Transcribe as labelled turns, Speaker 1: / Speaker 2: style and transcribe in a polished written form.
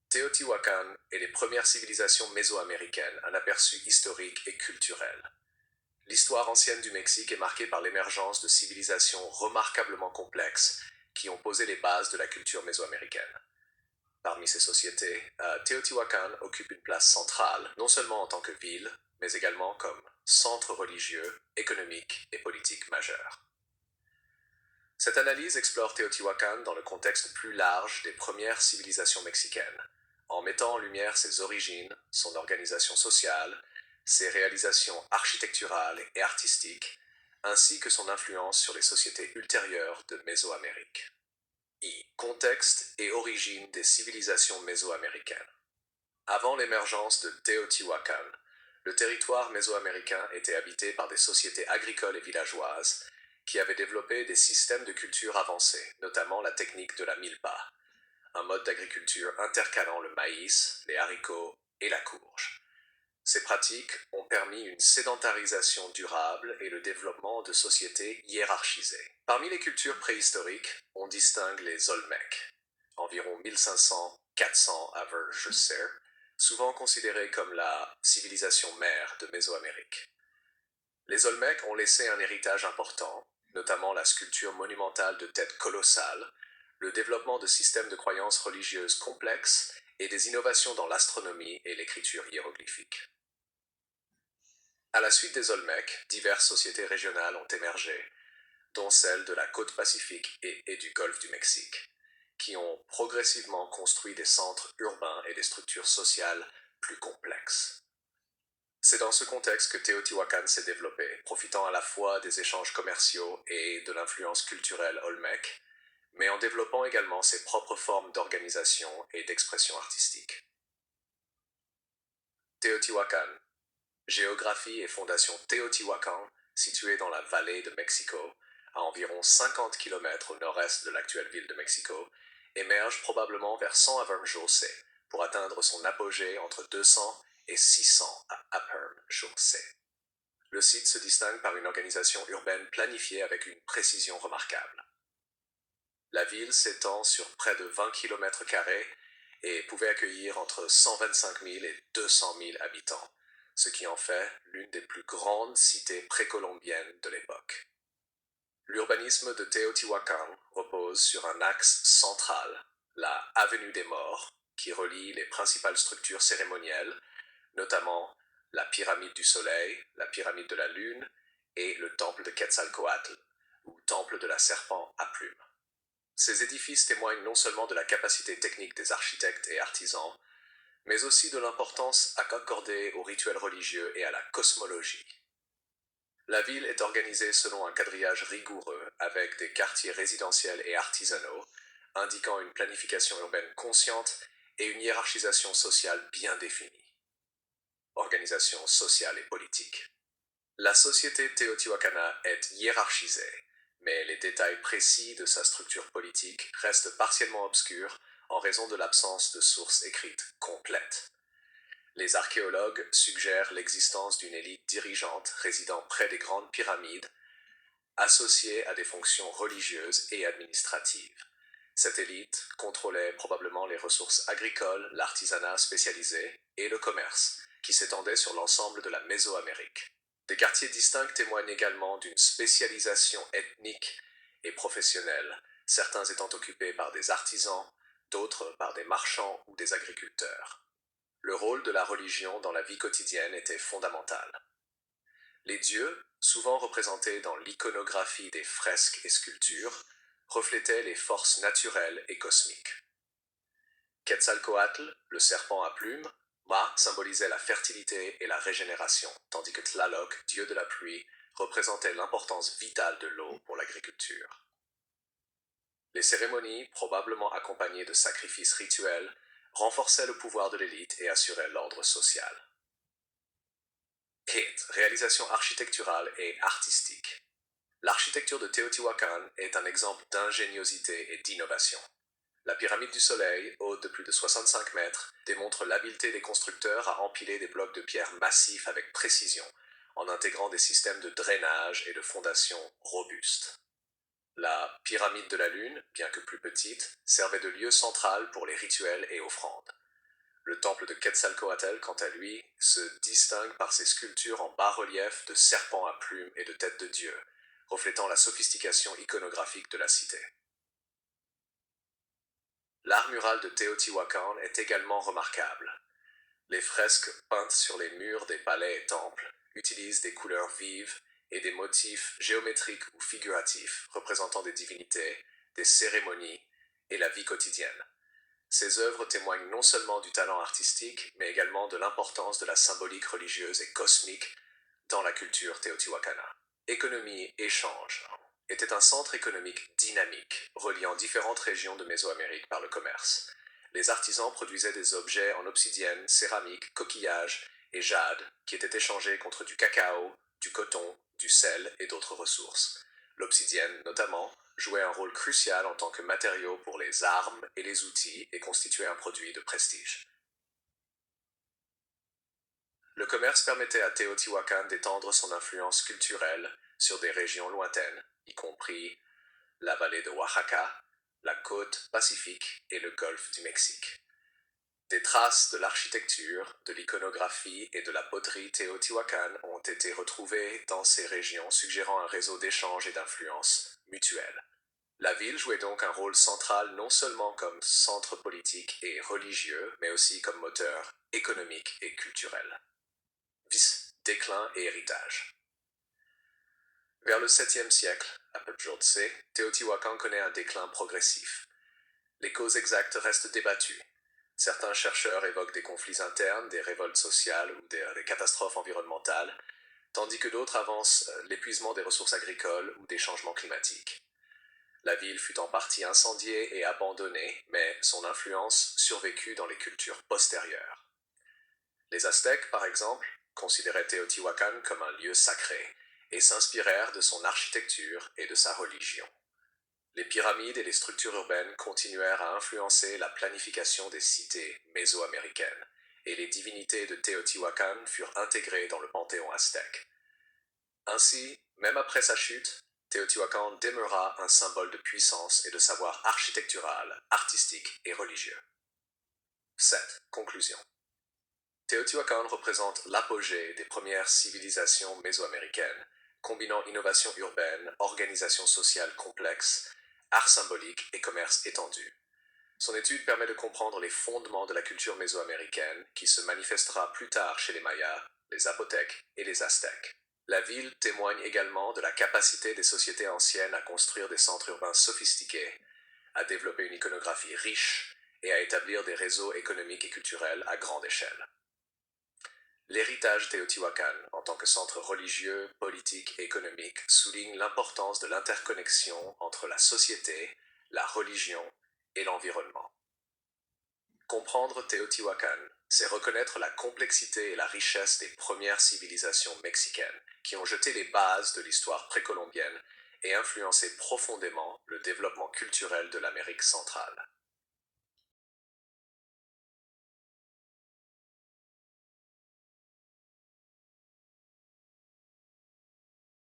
Speaker 1: Teotihuacan est les premières civilisations mésoaméricaines, un aperçu historique et culturel. L'histoire ancienne du Mexique est marquée par l'émergence de civilisations remarquablement complexes qui ont posé les bases de la culture mésoaméricaine. Parmi ces sociétés, Teotihuacan occupe une place centrale, non seulement en tant que ville, mais également comme centre religieux, économique et politique majeur. Cette analyse explore Teotihuacan dans le contexte plus large des premières civilisations mexicaines, en mettant en lumière ses origines, son organisation sociale, ses réalisations architecturales et artistiques, ainsi que son influence sur les sociétés ultérieures de Mésoamérique. Contexte et origine des civilisations mésoaméricaines. Avant l'émergence de Teotihuacan, le territoire mésoaméricain était habité par des sociétés agricoles et villageoises qui avaient développé des systèmes de culture avancés, notamment la technique de la milpa, un mode d'agriculture intercalant le maïs, les haricots et la courge. Ces pratiques ont permis une sédentarisation durable et le développement de sociétés hiérarchisées. Parmi les cultures préhistoriques, on distingue les Olmecs, environ 1500-400 avant Jussir, souvent considérés comme la civilisation mère de Mésoamérique. Les Olmecs ont laissé un héritage important, notamment la sculpture monumentale de têtes colossales, le développement de systèmes de croyances religieuses complexes et des innovations dans l'astronomie et l'écriture hiéroglyphique. À la suite des Olmecs, diverses sociétés régionales ont émergé, dont celles de la côte pacifique et du golfe du Mexique, qui ont progressivement construit des centres urbains et des structures sociales plus complexes. C'est dans ce contexte que Teotihuacan s'est développé, profitant à la fois des échanges commerciaux et de l'influence culturelle olmèque, mais en développant également ses propres formes d'organisation et d'expression artistique. Teotihuacan. Géographie et fondation Teotihuacan, située dans la vallée de Mexico, à environ 50 km au nord-est de l'actuelle ville de Mexico, émerge probablement vers 100 avant José, pour atteindre son apogée entre 200 et 600 à Apern José. Le site se distingue par une organisation urbaine planifiée avec une précision remarquable. La ville s'étend sur près de 20 km² et pouvait accueillir entre 125 000 et 200 000 habitants, ce qui en fait l'une des plus grandes cités précolombiennes de l'époque. L'urbanisme de Teotihuacan repose sur un axe central, la Avenue des Morts, qui relie les principales structures cérémonielles, notamment la pyramide du Soleil, la pyramide de la Lune et le temple de Quetzalcoatl, ou temple de la Serpent à plumes. Ces édifices témoignent non seulement de la capacité technique des architectes et artisans, mais aussi de l'importance accordée aux rituels religieux et à la cosmologie. La ville est organisée selon un quadrillage rigoureux, avec des quartiers résidentiels et artisanaux, indiquant une planification urbaine consciente et une hiérarchisation sociale bien définie. Organisation sociale et politique. La société teotihuacana est hiérarchisée, mais les détails précis de sa structure politique restent partiellement obscurs en raison de l'absence de sources écrites complètes. Les archéologues suggèrent l'existence d'une élite dirigeante résidant près des grandes pyramides, associée à des fonctions religieuses et administratives. Cette élite contrôlait probablement les ressources agricoles, l'artisanat spécialisé et le commerce, qui s'étendait sur l'ensemble de la Mésoamérique. Des quartiers distincts témoignent également d'une spécialisation ethnique et professionnelle, certains étant occupés par des artisans, d'autres par des marchands ou des agriculteurs. Le rôle de la religion dans la vie quotidienne était fondamental. Les dieux, souvent représentés dans l'iconographie des fresques et sculptures, reflétaient les forces naturelles et cosmiques. Quetzalcoatl, le serpent à plumes, symbolisait la fertilité et la régénération, tandis que Tlaloc, dieu de la pluie, représentait l'importance vitale de l'eau pour l'agriculture. Les cérémonies, probablement accompagnées de sacrifices rituels, renforçaient le pouvoir de l'élite et assuraient l'ordre social. Réalisation architecturale et artistique. L'architecture de Teotihuacan est un exemple d'ingéniosité et d'innovation. La pyramide du Soleil, haute de plus de 65 mètres, démontre l'habileté des constructeurs à empiler des blocs de pierre massifs avec précision, en intégrant des systèmes de drainage et de fondation robustes. La pyramide de la Lune, bien que plus petite, servait de lieu central pour les rituels et offrandes. Le temple de Quetzalcoatl, quant à lui, se distingue par ses sculptures en bas-relief de serpents à plumes et de têtes de dieu, reflétant la sophistication iconographique de la cité. L'art mural de Teotihuacan est également remarquable. Les fresques peintes sur les murs des palais et temples utilisent des couleurs vives et des motifs géométriques ou figuratifs représentant des divinités, des cérémonies et la vie quotidienne. Ces œuvres témoignent non seulement du talent artistique, mais également de l'importance de la symbolique religieuse et cosmique dans la culture téotihuacana. Économie échange était un centre économique dynamique, reliant différentes régions de Mésoamérique par le commerce. Les artisans produisaient des objets en obsidienne, céramique, coquillages et jade qui étaient échangés contre du cacao, du coton, du sel et d'autres ressources. L'obsidienne, notamment, jouait un rôle crucial en tant que matériau pour les armes et les outils et constituait un produit de prestige. Le commerce permettait à Teotihuacan d'étendre son influence culturelle sur des régions lointaines, y compris la vallée de Oaxaca, la côte pacifique et le golfe du Mexique. Des traces de l'architecture, de l'iconographie et de la poterie téotihuacane ont été retrouvées dans ces régions, suggérant un réseau d'échanges et d'influences mutuelles. La ville jouait donc un rôle central non seulement comme centre politique et religieux, mais aussi comme moteur économique et culturel. Vice, déclin et héritage. Vers le 7e siècle, à peu de jours de C, Teotihuacan connaît un déclin progressif. Les causes exactes restent débattues. Certains chercheurs évoquent des conflits internes, des révoltes sociales ou des catastrophes environnementales, tandis que d'autres avancent l'épuisement des ressources agricoles ou des changements climatiques. La ville fut en partie incendiée et abandonnée, mais son influence survécut dans les cultures postérieures. Les Aztèques, par exemple, considéraient Teotihuacan comme un lieu sacré et s'inspirèrent de son architecture et de sa religion. Les pyramides et les structures urbaines continuèrent à influencer la planification des cités mésoaméricaines, et les divinités de Teotihuacan furent intégrées dans le panthéon aztèque. Ainsi, même après sa chute, Teotihuacan demeura un symbole de puissance et de savoir architectural, artistique et religieux. 7. Conclusion. Teotihuacan représente l'apogée des premières civilisations mésoaméricaines, combinant innovation urbaine, organisation sociale complexe, art symbolique et commerce étendu. Son étude permet de comprendre les fondements de la culture mésoaméricaine qui se manifestera plus tard chez les Mayas, les Zapotèques et les Aztèques. La ville témoigne également de la capacité des sociétés anciennes à construire des centres urbains sophistiqués, à développer une iconographie riche et à établir des réseaux économiques et culturels à grande échelle. L'héritage téotihuacan, en tant que centre religieux, politique et économique, souligne l'importance de l'interconnexion entre la société, la religion et l'environnement. Comprendre Teotihuacan, c'est reconnaître la complexité et la richesse des premières civilisations mexicaines qui ont jeté les bases de l'histoire précolombienne et influencé profondément le développement culturel de l'Amérique centrale.